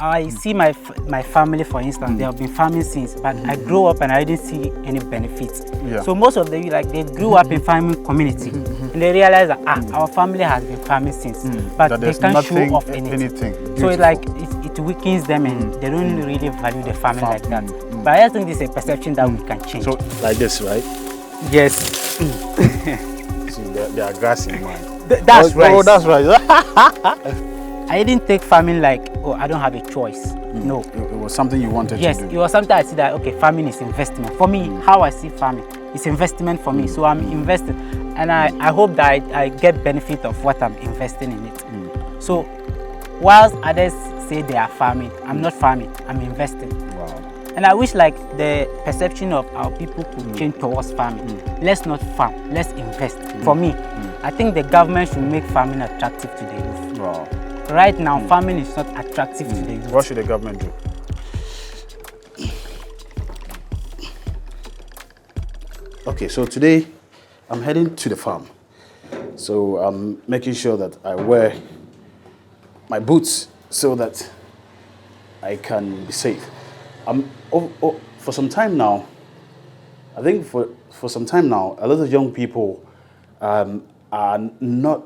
I see my family, for instance, they have been farming since, but I grew up and I didn't see any benefits. Yeah. So most of them, like, they grew up in farming community, and they realize that our family has been farming since, but That they there's can't show nothing- off anything. So Beautiful. it's like it weakens them, and they don't really value the farming like that. But I just think this is a perception that we can change. So like this, right? Yes, See, there are grass in mine. that's right. Oh, that's right. I didn't take farming like, oh, I don't have a choice. No. It was something you wanted Yes, to it do. was something I see that, okay, farming is investment. For me, how I see farming, it's investment for me. So I'm investing. And I hope that I get benefit of what I'm investing in it. So whilst others say they are farming, I'm not farming, I'm investing. Wow. And I wish like the perception of our people could change towards farming. Let's not farm, let's invest. For me, I think the government should make farming attractive to the youth. Wow. Right now, farming is not attractive to the youth. What should the government do? Okay, so today I'm heading to the farm. So I'm making sure that I wear my boots so that I can be safe. For some time now, I think for some time now, a lot of young people are not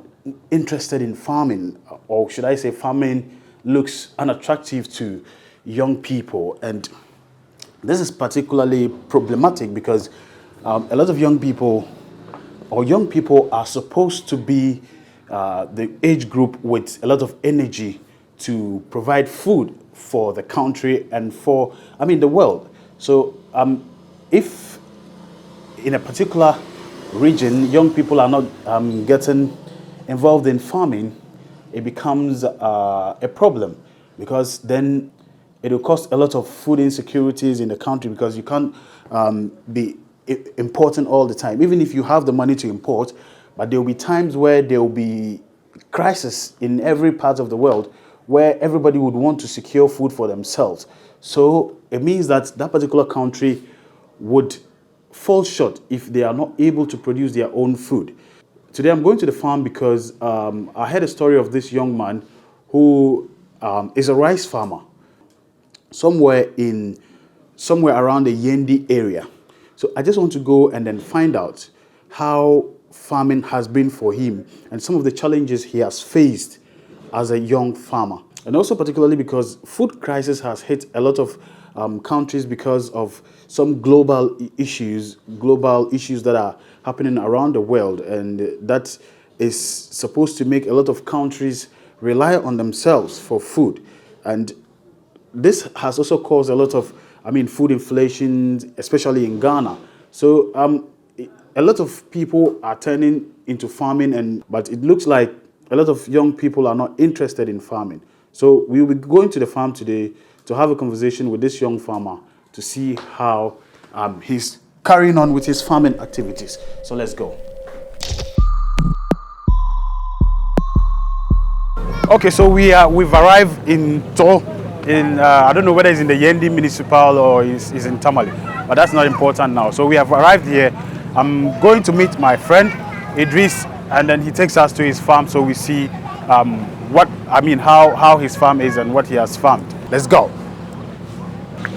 interested in farming, or should I say farming looks unattractive to young people. And this is particularly problematic because a lot of young people are supposed to be the age group with a lot of energy to provide food for the country and for, the world. So if in a particular region, young people are not getting involved in farming, it becomes a problem, because then it will cause a lot of food insecurities in the country, because you can't be importing all the time. Even if you have the money to import, but there will be times where there will be crisis in every part of the world where everybody would want to secure food for themselves. So it means that that particular country would fall short if they are not able to produce their own food. Today I'm going to the farm because I heard a story of this young man who is a rice farmer somewhere around the Yendi area. So I just want to go and then find out how farming has been for him and some of the challenges he has faced as a young farmer. And also particularly because food crisis has hit a lot of countries because of some global issues that are happening around the world, and that is supposed to make a lot of countries rely on themselves for food. And this has also caused a lot of food inflation, especially in Ghana. So a lot of people are turning into farming, but it looks like a lot of young people are not interested in farming. So we will be going to the farm today to have a conversation with this young farmer to see how he's carrying on with his farming activities. So let's go. Okay, so we've arrived in To. I don't know whether it's in the Yendi municipal or is in Tamale, but that's not important now. So we have arrived here. I'm going to meet my friend Idris, and then he takes us to his farm so we see how his farm is and what he has farmed. Let's go.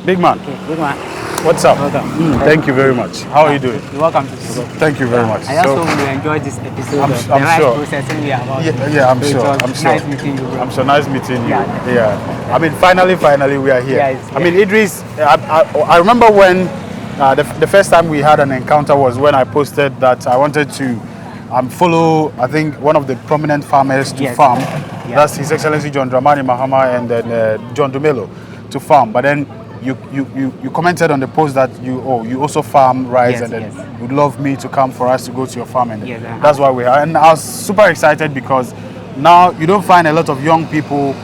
Big man. Okay, good man. What's up? Welcome. Thank you very much. How are you doing? You're welcome to the show. Thank you very much. I also hope you enjoyed this episode I'm of sure. the rice processing we are about. Yeah, I'm So it sure. was I'm sure. nice meeting you, bro. I'm so nice meeting you. Yeah. Finally we are here. Yeah, Idris, I remember when the first time we had an encounter was when I posted that I wanted to follow, I think, one of the prominent farmers to farm. Yeah. That's His Excellency John Dramani Mahama and then John Dumelo to farm. But then you commented on the post that you also farm rice, Yes, and then yes. you'd love me to come for us to go to your farm, and Yes, that's why we are. And I was super excited because now you don't find a lot of young people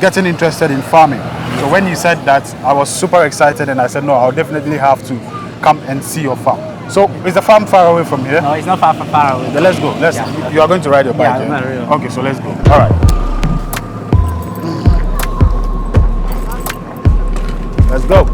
getting interested in farming. So when you said that, I was super excited, and I said, no, I'll definitely have to come and see your farm. So is the farm far away from here? No, it's not far away. Then let's go. You are going to ride your bike. Yeah, really. Okay, so let's go. All right. Let's go.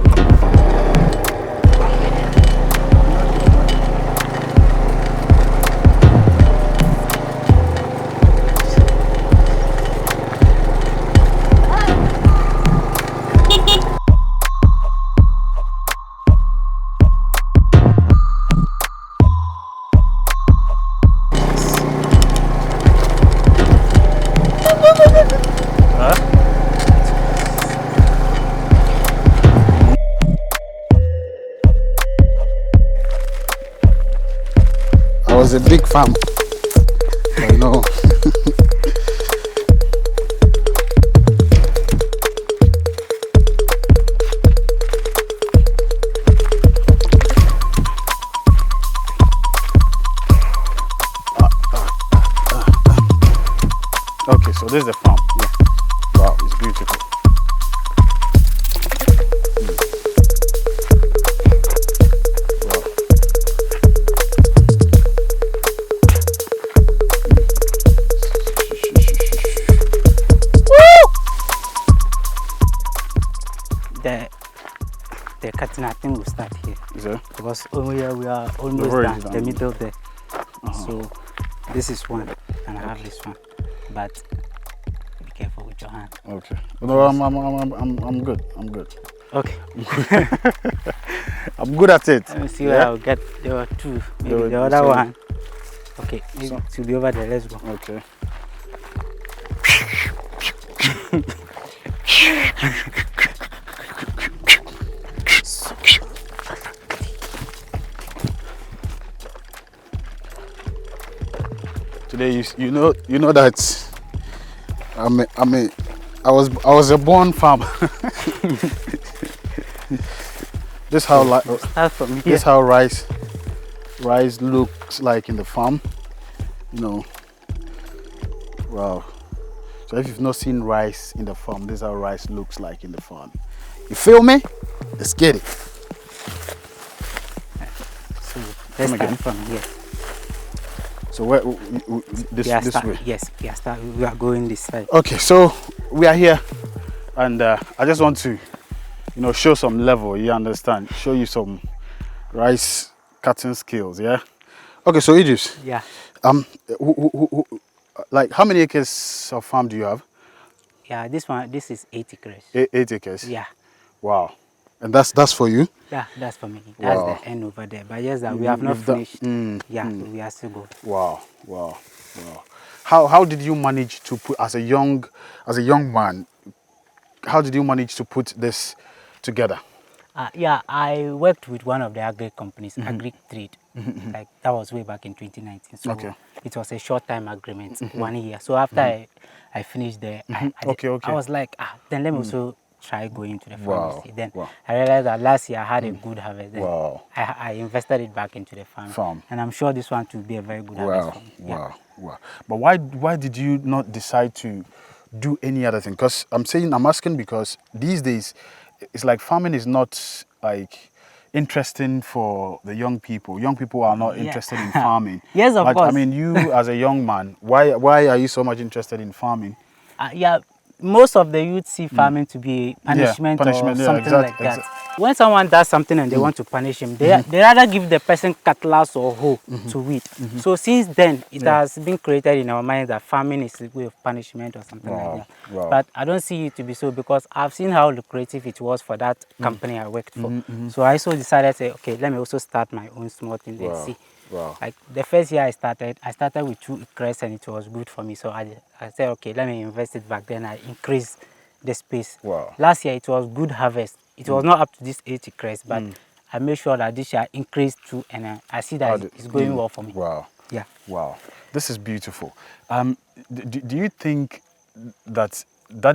a big farm. You know. Okay, so this is the farm. Yeah. Wow, it's beautiful. The cutting, I think we'll start here. Is it? Because we are almost done, the middle there. So this is one, and I have this one. But be careful with your hand. Okay. No, I'm good. I'm good. Okay. I'm good at it. Let me see where I'll get. There were two. Maybe the other one. Okay, maybe it will be over there. Let's go. Okay. Today, you know that I was a born farmer. This how this how rice looks like in the farm. You know. Wow. So if you've not seen rice in the farm, this is how rice looks like in the farm. You feel me? Let's get it. So let's start from here. So where this way? Yes, we are going this side. Okay, so we are here, and I just want to, show some level. You understand? Show you some rice cutting skills. Yeah. Okay, so Idris. Yeah. Like how many acres of farm do you have? Yeah, this is 8 acres. 8 acres. Yeah. Wow. And that's for you? Yeah, that's for me. That's Wow. the end over there. But yes, that we have not finished. Yeah, we are still going. Wow. How did you manage to put as a young man? How did you manage to put this together? Yeah, I worked with one of the agri companies, Agri Trade. Like that was way back in 2019. So it was a short-time agreement, 1 year. So after I finished there, I was like, then let me also try going into the pharmacy. Then I realized that last year I had a good harvest. Then I invested it back into the farm. And I'm sure this one will be a very good harvest for me. Wow. But why did you not decide to do any other thing? Because I'm asking because these days it's like farming is not like interesting for the young people. Young people are not interested in farming. Yes, of course. I mean, you as a young man, why are you so much interested in farming? Yeah, most of the youth see farming to be punishment or something like that. When someone does something and they want to punish him, they rather give the person cutlass or hoe to weed. So since then, it has been created in our minds that farming is a way of punishment or something like that. But I don't see it to be so because I've seen how lucrative it was for that company I worked for. So I also decided to say, okay, let me also start my own small thing and see. Like the first year I started with 2 acres and it was good for me. So I said, okay, let me invest it back. Then I increased the space. Last year it was good harvest. It was not up to this 8 acres, but I made sure that this year I increased 2 and I see that it's going well for me. Wow. This is beautiful. Do you think that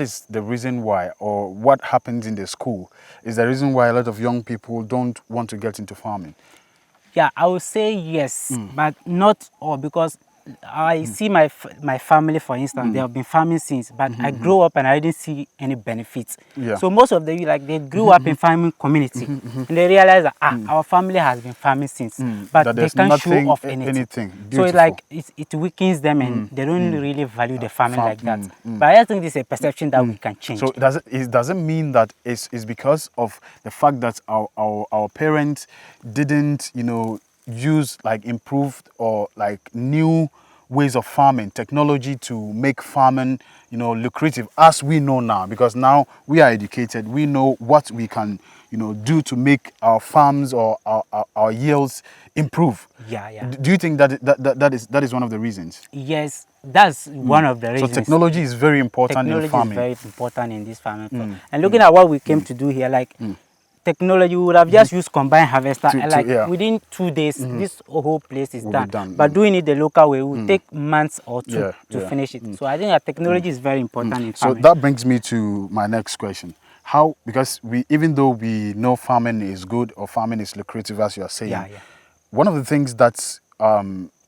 is the reason why, or what happens in the school is the reason why a lot of young people don't want to get into farming? Yeah, I would say yes, but not all, because I see my family, for instance, they have been farming since, but I grew up and I didn't see any benefits. So most of the they grew up in farming community and they realize that our family has been farming since, but they can't show off anything. So it weakens them and they don't really value the farming like that. But I think this is a perception that we can change. So it doesn't mean that it's because of the fact that our parents didn't, use like improved or like new ways of farming, technology to make farming, lucrative as we know now, because now we are educated, we know what we can, do to make our farms or our yields improve. Do you think that is one of the reasons? Yes, that's one of the reasons. So technology is very important in farming. Technology is very important in this farming. And looking at what we came to do here, like technology, we would have just used combine harvester, and like yeah. within 2 days, this whole place is Will be done. done, But doing it the local way will take months or two Yeah, to yeah. finish it. So I think that technology is very important in So farming. that brings me to my next question. How, because even though we know farming is good or farming is lucrative, as you are saying, Yeah, yeah. one of the things that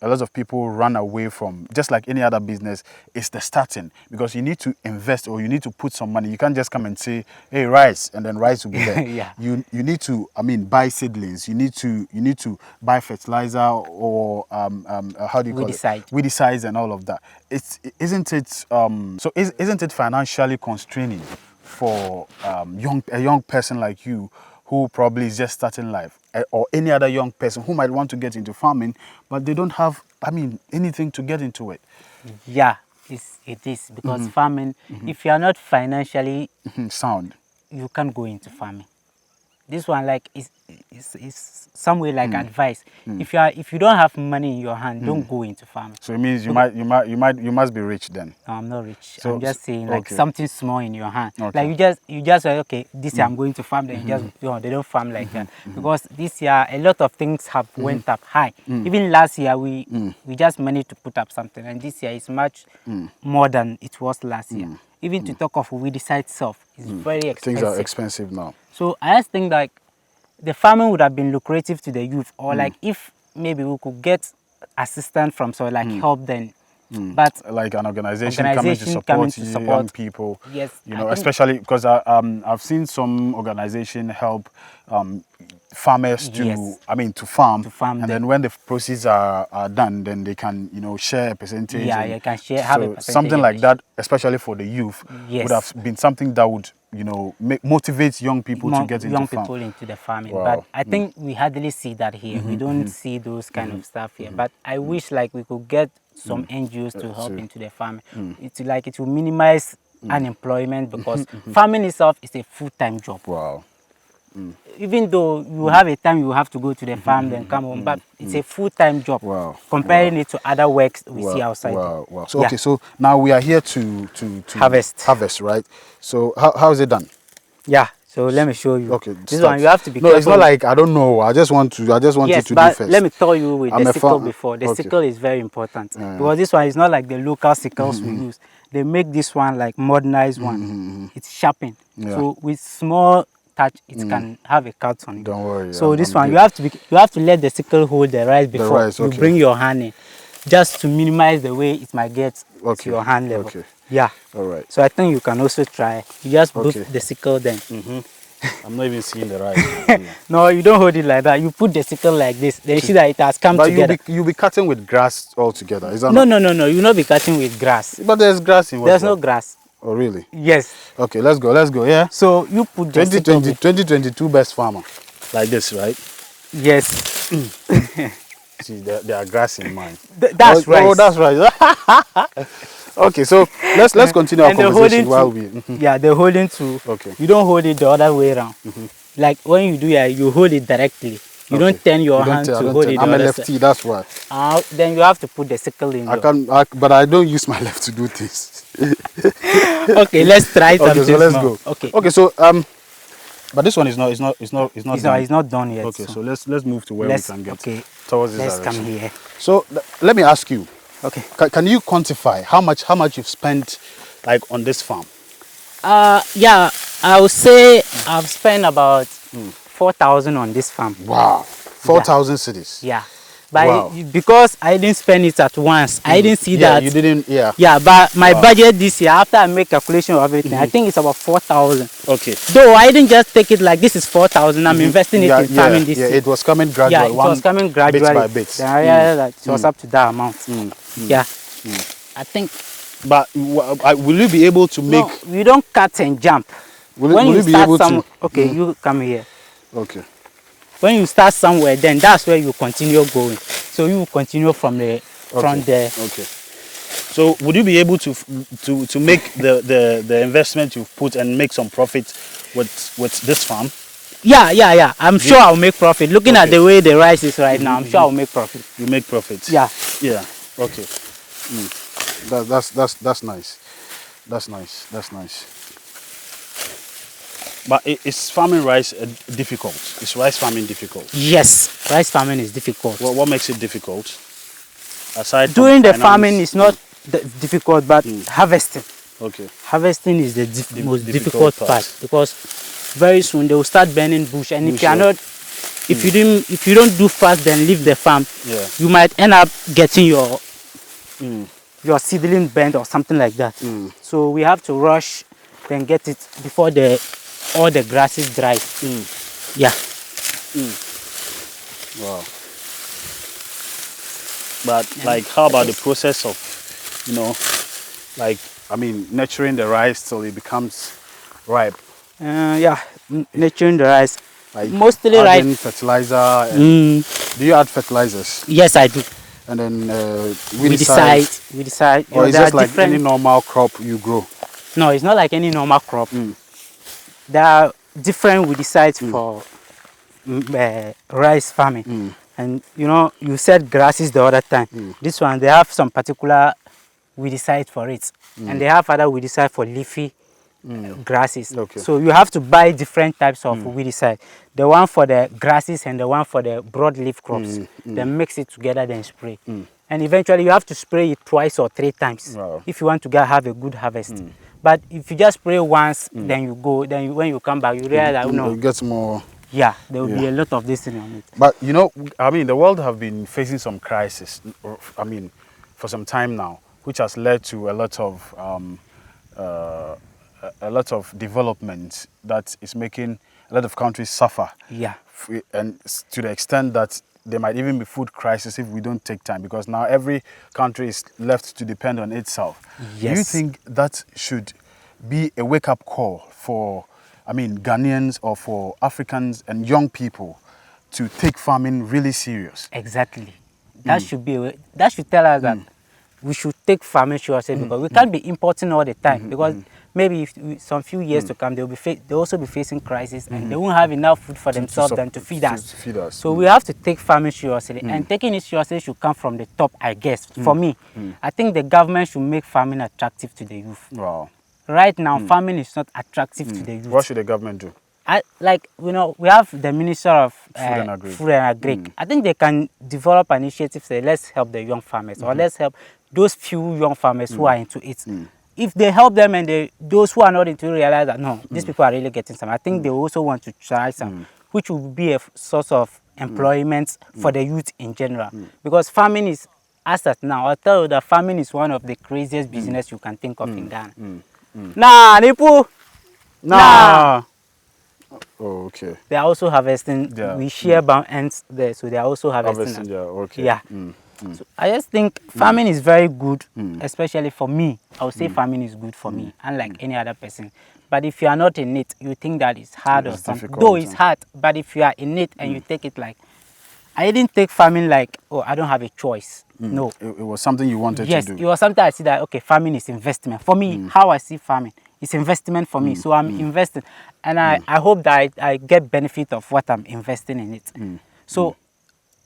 a lot of people run away from, just like any other business, is the starting, because you need to invest or you need to put some money. You can't just come and say, hey, rice, and then rice will be there. Yeah. You need to, I mean, buy seedlings. You need to buy fertilizer or how do you call Weedicide. it? Weedicides and all of that. Isn't it financially constraining for a young person like you, who probably is just starting life, or any other young person who might want to get into farming, but they don't have, I mean, anything to get into it? Yeah, it is because farming, if you are not financially Sound. you can't go into farming. This one like is some way like advice. If you don't have money in your hand, don't go into farming. So it means you must be rich then. No, I'm not rich. So- I'm just saying like okay. something small in your hand. Okay. Like you just say, okay, this year I'm going to farm. Then they don't farm like that because this year a lot of things have went up high. Even last year we just managed to put up something, and this year is much more than it was last year. Even to talk of weedicide itself is very expensive. Things are expensive now. So I just think like the farming would have been lucrative to the youth, or like if maybe we could get assistance from so like help them. But Like an organization coming to Organization support coming to you, support. young people. Yes, You I know, think- especially because I've seen some organization help farmers to, Yes. I mean, to farm. To farm and them. then when the proceeds are done, then they can, you know, share a percentage. Yeah, and you can share- have a so percentage something of like it. that, especially for the youth, Yes. would have been something that would, you know, motivate young people to more get into young farm. people into the farming. Wow. But I think we hardly see that here. We don't see those kind of stuff here. But I wish like we could get some NGOs to help into the farming. It's like it will minimize unemployment, because farming itself is a full-time job. Wow. Even though you have a time you have to go to the farm then come home, but it's a full-time job. Wow. Comparing it to other works we see Wow, outside. wow, wow. So Yeah. okay, so now we are here to Harvest. right? So how is it done? Yeah. So let me show you. Okay, This start. one you have to be No, careful. it's not like I don't know. I just want you Yes, to do but first. let me tell you with I'm the a sickle farm- before. The okay. sickle is very important because this one is not like the local sickles we use. They make this one like modernized one. It's sharpened. Yeah. So with small touch, it can have a cut on it. Don't worry, So this I'm one good. you have to let the sickle hold the rice before rice, you okay. bring your hand in, just to minimize the way it might get Okay, to your hand level. okay. Yeah. All right. So I think you can also try. You just put Okay. the sickle then. I'm not even seeing the rice. No, you don't hold it like that. You put the sickle like this. Then you see that it has come But together. you'll be cutting with grass altogether. Is that No, not? no. You'll not be cutting with grass. But there's grass in There's no Westwood. grass. Oh really? Yes. Okay, let's go. Yeah. So you put the sickle. 2022 best farmer. Like this, right? Yes. See, there are grass in mine. That's right. Oh, that's right. Okay, so let's continue our And the conversation holding while we. Yeah, the holding to. Okay. You don't hold it the other way around. Like when you do it, you hold it directly. You don't Okay. turn your You don't hand turn- I to don't hold turn. it the I'm a other lefty, side. that's why. Then you have to put the sickle in. But I don't use my left to do things. Okay, let's try Okay, something so let's small. go. Okay. Okay, so but this one is not It's not done yet. Okay, so let's move to where let's we can get okay. towards this Let's direction. come here. So let me ask you, Okay. can you quantify how much you've spent like on this farm? Yeah, I would say I've spent about 4,000 on this farm. Wow, 4,000 cities. Yeah, but Wow. because I didn't spend it at once, I didn't see Yeah, that. you didn't. Yeah. Yeah, but my budget this year, after I make calculation of everything, I think it's about 4,000. Okay. Though I didn't just take it like this is 4,000. I'm investing it in farming this yeah, year. it was coming gradually. Yeah, it was coming gradually. bit by bit. Then I realized that it was up to that amount. Yeah, I think. But will you be able to make? No, we don't cut and jump. Will you be able to? Okay, you come here. Okay. When you start somewhere, then that's where you continue going. So you continue from the front there. Okay. So would you be able to make the investment you've put and make some profit with this farm? Yeah. I'm sure I'll make profit. Looking at Okay. the way the rice is right now, I'm sure I'll make profit. You make profit. Yeah. Yeah. Okay. That's nice. That's nice. But is farming rice difficult? Is rice farming difficult? Yes, rice farming is difficult. What makes it difficult? Aside from Doing the finance? farming is not difficult, but harvesting. Okay. Harvesting is the most difficult part, because very soon they will start burning bush, and if you are not, if you don't do fast, then leave the farm, you might end up getting your seedling burnt or something like that. So we have to rush, then get it before all the grasses dry. Yeah. Wow. But like, how about the process of, you know, like, I mean, nurturing the rice till it becomes ripe? Yeah, nurturing the rice. Like mostly adding rice. Fertilizer. And do you add fertilizers? Yes, I do. And then we decide. Or is just like any normal crop you grow? No, it's not like any normal crop. There are different weedicides for rice farming. And you know, you said grasses the other time. This one, they have some particular weedicide for it. And they have other weedicide for leafy grasses. Okay. So you have to buy different types of weedicide. The one for the grasses and the one for the broadleaf crops. Then mix it together, then spray. And eventually you have to spray it twice or 3 times if you want to have a good harvest. But if you just spray once, then you go, then when you come back, you realize that it gets more. Yeah, there will be a lot of this thing on it. But you know, I mean, the world have been facing some crisis, I mean, for some time now, which has led to a lot of development that is making a lot of countries suffer. Yeah. And to the extent that there might even be food crisis if we don't take time, because now every country is left to depend on itself. Yes. Do you think that should be a wake-up call for, I mean, Ghanaians or for Africans and young people to take farming really serious? Exactly. That should be that should tell us that we should take farming seriously, because we can't be importing all the time, because maybe some few years to come, they'll also be facing crisis, and they won't have enough food for themselves than to feed us. So we have to take farming seriously, and taking it seriously should come from the top, I guess. For me, I think the government should make farming attractive to the youth. Wow. Right now, farming is not attractive to the youth. What should the government do? We have the Minister of Food and Agric. I think they can develop an initiative, say, let's help the young farmers, or let's help those few young farmers who are into it. If they help them and those who are not into it realize that, no, these people are really getting some, I think they also want to try some, which will be a source of employment for the youth in general. Because farming is, as at now, I'll tell you that farming is one of the craziest business you can think of in Ghana. Nah, Nipu! Nah! Oh, okay. They are also harvesting. We share ends there, so they are also harvesting. Okay. Yeah. So I just think farming is very good, especially for me. I would say farming is good for me, unlike any other person. But if you are not in it, you think that it's hard or something. Though it's hard, but if you are in it and you take it like, I didn't take farming like, oh, I don't have a choice. No. It was something you wanted to do. Yes, it was something I see that, okay, farming is investment. For me, how I see farming, it's investment for me. So I'm investing. And I hope that I get benefit of what I'm investing in it. So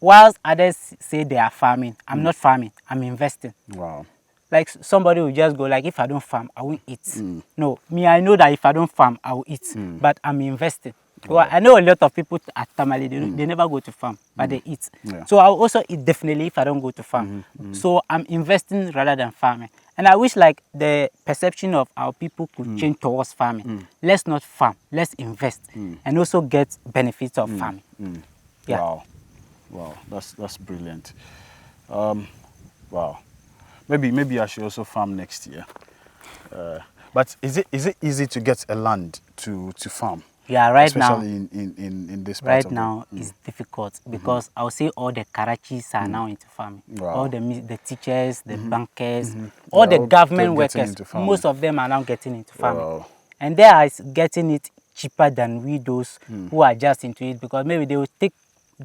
whilst others say they are farming, I'm not farming, I'm investing. Wow. Like somebody will just go like, if I don't farm, I won't eat. No, me, I know that if I don't farm, I will eat. But I'm investing. Well, I know a lot of people at Tamale, they never go to farm, but they eat. So I'll also eat definitely if I don't go to farm. So I'm investing rather than farming. And I wish like the perception of our people could change towards farming. Let's not farm, let's invest and also get benefits of farming. Yeah. Wow. Wow, that's brilliant. Wow. Maybe I should also farm next year. But is it easy to get a land to farm? Yeah, right especially now. in this part right now it's difficult because I'll say all the Karachis are now into farming. Wow. All the teachers, the bankers, all the government workers, most of them are now getting into farming. Wow. And they are getting it cheaper than we those who are just into it, because maybe they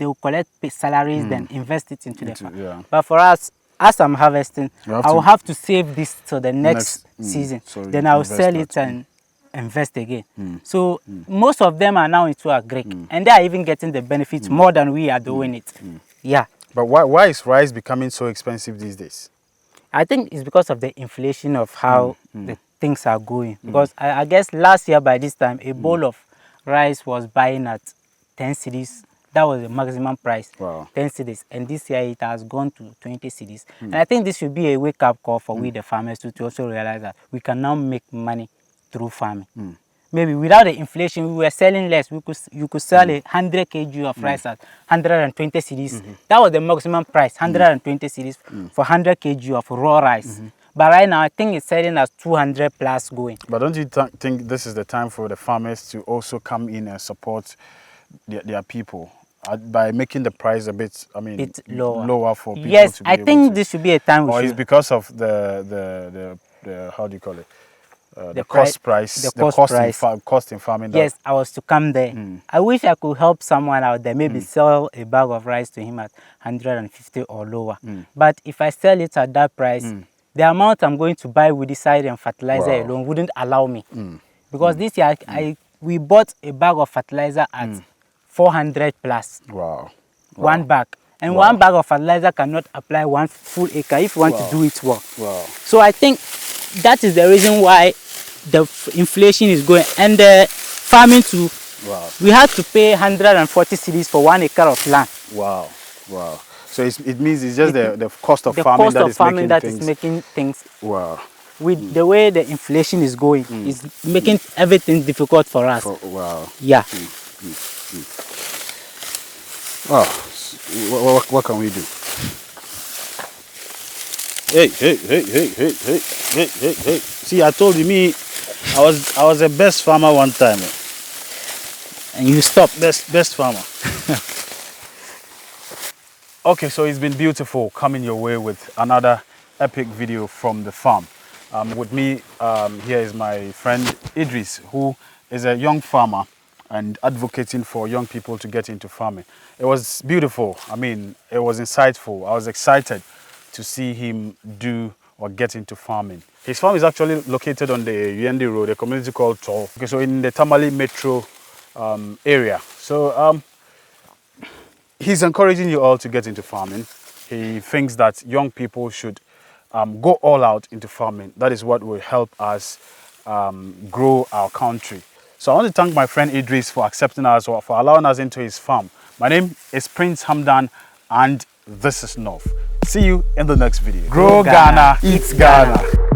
will collect salaries then invest it into the farm. Yeah. But for us, as I'm harvesting, I will have to save this till the next season. So then I will sell it and invest again. So most of them are now into agric, and they are even getting the benefits more than we are doing it. Yeah. But why is rice becoming so expensive these days? I think it's because of the inflation of how the things are going. Because I guess last year by this time, a bowl of rice was buying at 10 cedis. That was the maximum price. Wow. 10 cedis. And this year it has gone to 20 cedis. And I think this should be a wake-up call for we, the farmers, to also realize that we can now make money through farming. Maybe without the inflation, we were selling less. You could sell 100 kg of rice at 120 cedis. That was the maximum price, 120 cedis for 100 kg of raw rice. But right now, I think it's selling at 200 plus going. But don't you think this is the time for the farmers to also come in and support their people by making the price a bit, I mean, it's lower for people? Yes, to be I able think to, this should be a time. Or it's because of the how do you call it? The cost price, the cost in farming. Yes, I was to come there. I wish I could help someone out there, maybe sell a bag of rice to him at 150 or lower. But if I sell it at that price, the amount I'm going to buy with the side and fertilizer alone wouldn't allow me. Because this year, we bought a bag of fertilizer at 400 plus. Wow. One bag. And one bag of fertilizer cannot apply 1 full acre if you want to do it well. So I think that is the reason why the inflation is going. And the farming too, we had to pay 140 cedis for 1 acre of land. Wow. So it means it's just the cost of farming that is making things. Wow. With the way the inflation is going, it's making everything difficult for us. Wow. Yeah. Wow. What can we do? Hey. See, I told you, I was a best farmer one time. And you stopped. Best farmer. Okay, so it's been beautiful coming your way with another epic video from the farm. With me, here is my friend Idris, who is a young farmer and advocating for young people to get into farming. It was beautiful. I mean, it was insightful. I was excited to see him do or get into farming. His farm is actually located on the Uyende Road, a community called Tol. Okay, so in the Tamale Metro area. So he's encouraging you all to get into farming. He thinks that young people should go all out into farming. That is what will help us grow our country. So I want to thank my friend Idris for accepting us or for allowing us into his farm. My name is Prince Hamdan and this is North. See you in the next video. Grow Ghana, eat Ghana.